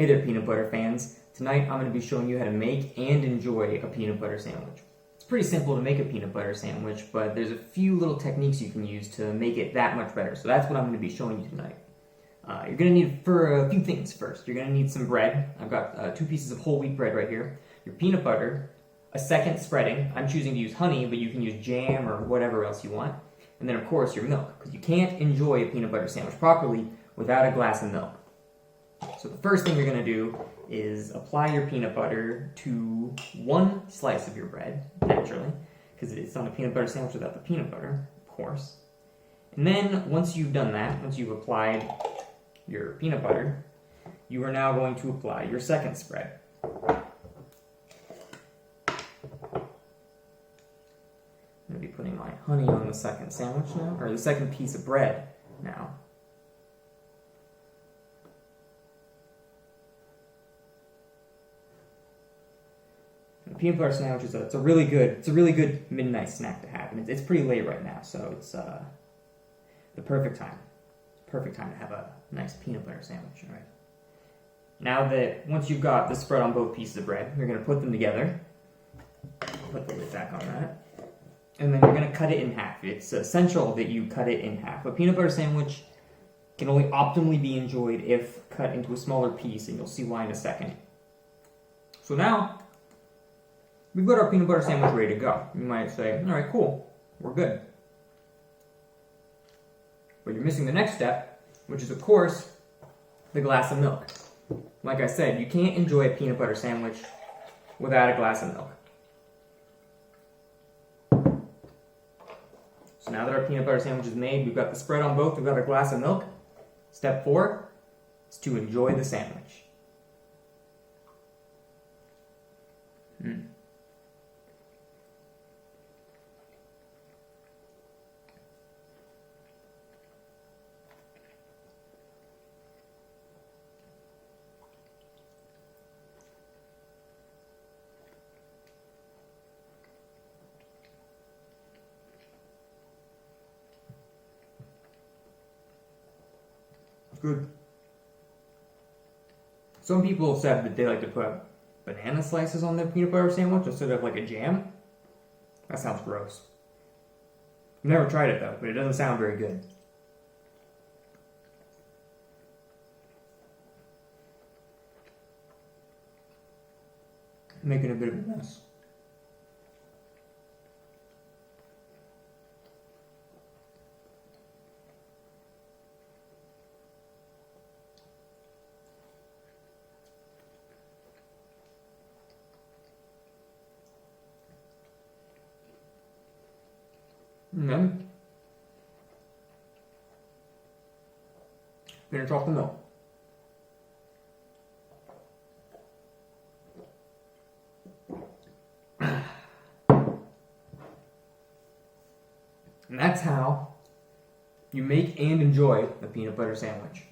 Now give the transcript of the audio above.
Hey there, peanut butter fans. Tonight I'm going to be showing you how to make and enjoy a peanut butter sandwich. It's pretty simple to make a peanut butter sandwich, but there's a few little techniques you can use to make it that much better. So that's what I'm going to be showing you tonight. You're going to need for a few things first. You're going to need some bread. I've got 2 pieces of whole wheat bread right here. Your peanut butter, a second spreading. I'm choosing to use honey, but you can use jam or whatever else you want. And then of course your milk, because you can't enjoy a peanut butter sandwich properly without a glass of milk. So the first thing you're going to do is apply your peanut butter to 1 slice of your bread, naturally, because it's not a peanut butter sandwich without the peanut butter, of course. And then once you've done that, once you've applied your peanut butter, you are now going to apply your second spread. I'm going to be putting my honey on the second sandwich now, or the second piece of bread now. The peanut butter sandwich is it's a really good midnight snack to have, and it's pretty late right now, so it's the perfect time. Perfect time to have a nice peanut butter sandwich. All right. Now that once you've got the spread on both pieces of bread, you're going to put them together. Put the lid back on that, and then you're going to cut it in half. It's essential that you cut it in half. A peanut butter sandwich can only optimally be enjoyed if cut into a smaller piece, and you'll see why in a second. So now we've got our peanut butter sandwich ready to go. You might say, all right, cool, we're good. But you're missing the next step, which is, of course, the glass of milk. Like I said, you can't enjoy a peanut butter sandwich without a glass of milk. So now that our peanut butter sandwich is made, we've got the spread on both, we've got a glass of milk. Step 4 is to enjoy the sandwich. Good. Some people have said that they like to put banana slices on their peanut butter sandwich instead of like a jam. That sounds gross. I've never tried it though, but it doesn't sound very good. I'm making a bit of a mess. And then finish off the milk. And that's how you make and enjoy a peanut butter sandwich.